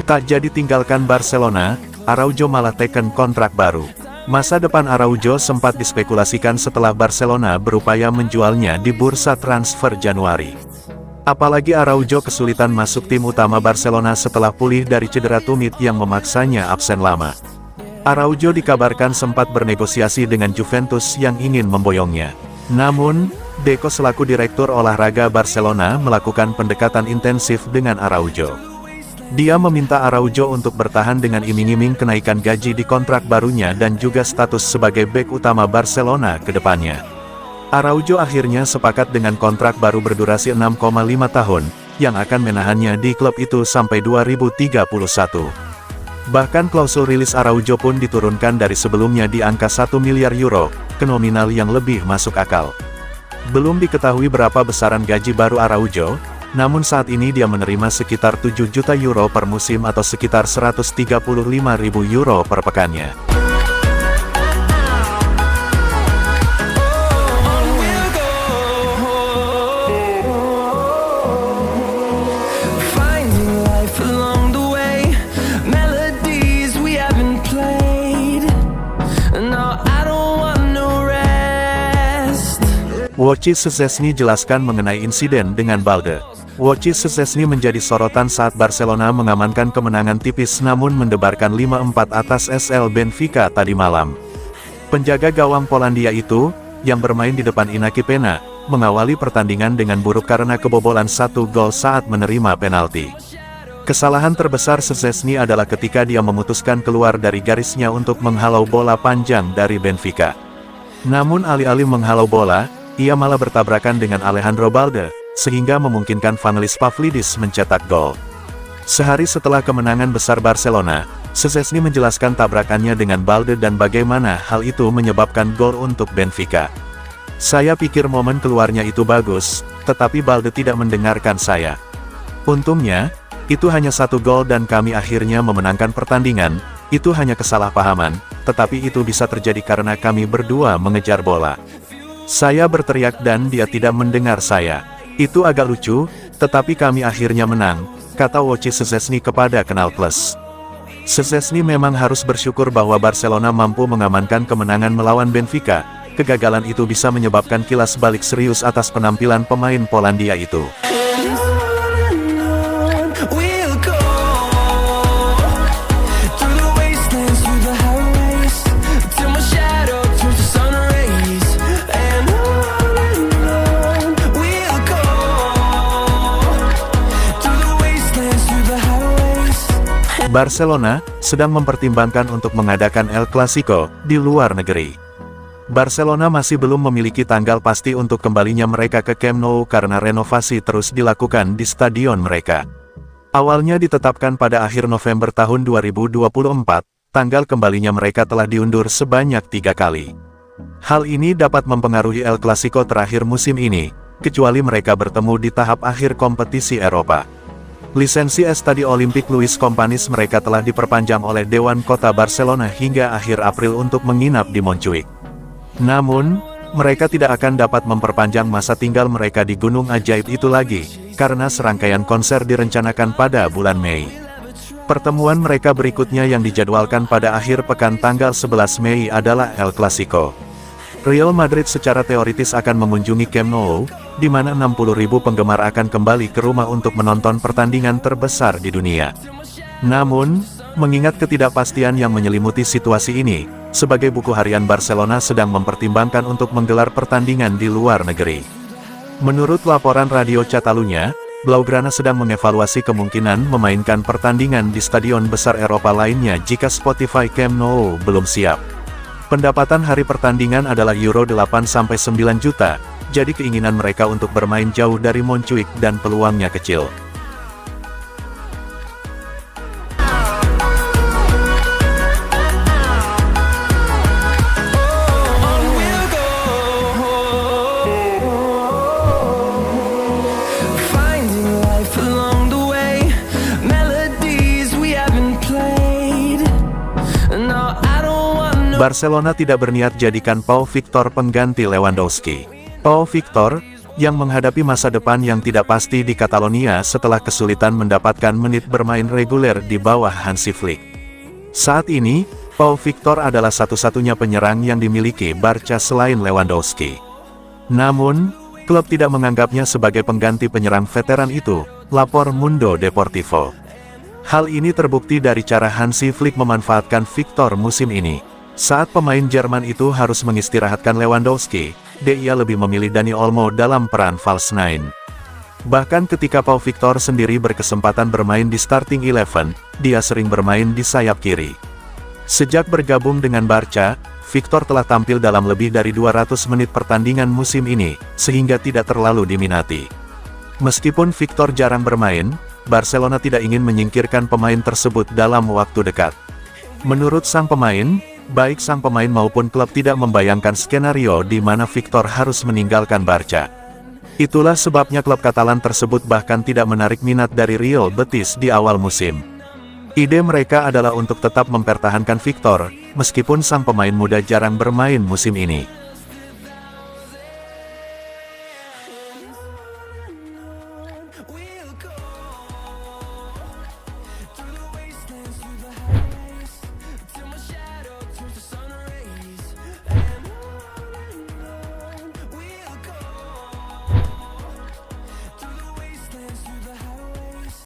Tak jadi tinggalkan Barcelona, Araujo malah teken kontrak baru. Masa depan Araujo sempat dispekulasikan setelah Barcelona berupaya menjualnya di bursa transfer Januari. Apalagi Araujo kesulitan masuk tim utama Barcelona setelah pulih dari cedera tumit yang memaksanya absen lama. Araujo dikabarkan sempat bernegosiasi dengan Juventus yang ingin memboyongnya. Namun, Deco selaku direktur olahraga Barcelona melakukan pendekatan intensif dengan Araujo. Dia meminta Araujo untuk bertahan dengan iming-iming kenaikan gaji di kontrak barunya dan juga status sebagai bek utama Barcelona ke depannya. Araujo akhirnya sepakat dengan kontrak baru berdurasi 6,5 tahun, yang akan menahannya di klub itu sampai 2031. Bahkan klausul rilis Araujo pun diturunkan dari sebelumnya di angka 1 miliar euro, ke nominal yang lebih masuk akal. Belum diketahui berapa besaran gaji baru Araujo, namun saat ini dia menerima sekitar 7 juta euro per musim atau sekitar 135.000 euro per pekannya. Wojciech Szczęsny jelaskan mengenai insiden dengan Balde. Wojciech Szczęsny menjadi sorotan saat Barcelona mengamankan kemenangan tipis namun mendebarkan 5-4 atas SL Benfica tadi malam. Penjaga gawang Polandia itu, yang bermain di depan Inaki Pena, mengawali pertandingan dengan buruk karena kebobolan 1 gol saat menerima penalti. Kesalahan terbesar Szczęsny adalah ketika dia memutuskan keluar dari garisnya untuk menghalau bola panjang dari Benfica. Namun alih-alih menghalau bola, ia malah bertabrakan dengan Alejandro Balde, sehingga memungkinkan Vangelis Pavlidis mencetak gol. Sehari setelah kemenangan besar Barcelona, Szczęsny menjelaskan tabrakannya dengan Balde dan bagaimana hal itu menyebabkan gol untuk Benfica. Saya pikir momen keluarnya itu bagus, tetapi Balde tidak mendengarkan saya. Untungnya, itu hanya 1 gol dan kami akhirnya memenangkan pertandingan, itu hanya kesalahpahaman, tetapi itu bisa terjadi karena kami berdua mengejar bola. Saya berteriak dan dia tidak mendengar saya. Itu agak lucu, tetapi kami akhirnya menang, kata Wojciech Szczęsny kepada Canal Plus. Szczęsny memang harus bersyukur bahwa Barcelona mampu mengamankan kemenangan melawan Benfica. Kegagalan itu bisa menyebabkan kilas balik serius atas penampilan pemain Polandia itu. Barcelona sedang mempertimbangkan untuk mengadakan El Clasico di luar negeri. Barcelona masih belum memiliki tanggal pasti untuk kembalinya mereka ke Camp Nou karena renovasi terus dilakukan di stadion mereka. Awalnya ditetapkan pada akhir November tahun 2024, tanggal kembalinya mereka telah diundur sebanyak 3 kali. Hal ini dapat mempengaruhi El Clasico terakhir musim ini, kecuali mereka bertemu di tahap akhir kompetisi Eropa. Lisensi Estadio Olympique Luis Companys mereka telah diperpanjang oleh Dewan Kota Barcelona hingga akhir April untuk menginap di Montjuïc. Namun, mereka tidak akan dapat memperpanjang masa tinggal mereka di Gunung Ajaib itu lagi, karena serangkaian konser direncanakan pada bulan Mei. Pertemuan mereka berikutnya yang dijadwalkan pada akhir pekan tanggal 11 Mei adalah El Clasico. Real Madrid secara teoritis akan mengunjungi Camp Nou, di mana 60.000 penggemar akan kembali ke rumah untuk menonton pertandingan terbesar di dunia. Namun, mengingat ketidakpastian yang menyelimuti situasi ini, sebagai buku harian Barcelona sedang mempertimbangkan untuk menggelar pertandingan di luar negeri. Menurut laporan Radio Catalunya, Blaugrana sedang mengevaluasi kemungkinan memainkan pertandingan di stadion besar Eropa lainnya jika Spotify Camp Nou belum siap. Pendapatan hari pertandingan adalah euro 8-9 juta, jadi keinginan mereka untuk bermain jauh dari Montjuïc dan peluangnya kecil. Barcelona tidak berniat jadikan Pau Victor pengganti Lewandowski. Pau Victor, yang menghadapi masa depan yang tidak pasti di Catalonia setelah kesulitan mendapatkan menit bermain reguler di bawah Hansi Flick. Saat ini, Pau Victor adalah satu-satunya penyerang yang dimiliki Barca selain Lewandowski. Namun, klub tidak menganggapnya sebagai pengganti penyerang veteran itu, lapor Mundo Deportivo. Hal ini terbukti dari cara Hansi Flick memanfaatkan Victor musim ini. Saat pemain Jerman itu harus mengistirahatkan Lewandowski, dia lebih memilih Dani Olmo dalam peran false nine. Bahkan ketika Pau Victor sendiri berkesempatan bermain di starting 11, dia sering bermain di sayap kiri. Sejak bergabung dengan Barca, Victor telah tampil dalam lebih dari 200 menit pertandingan musim ini, sehingga tidak terlalu diminati. Meskipun Victor jarang bermain, Barcelona tidak ingin menyingkirkan pemain tersebut dalam waktu dekat. Menurut sang pemain, baik sang pemain maupun klub tidak membayangkan skenario di mana Victor harus meninggalkan Barca. Itulah sebabnya klub Katalan tersebut bahkan tidak menarik minat dari Real Betis di awal musim. Ide mereka adalah untuk tetap mempertahankan Victor, meskipun sang pemain muda jarang bermain musim ini.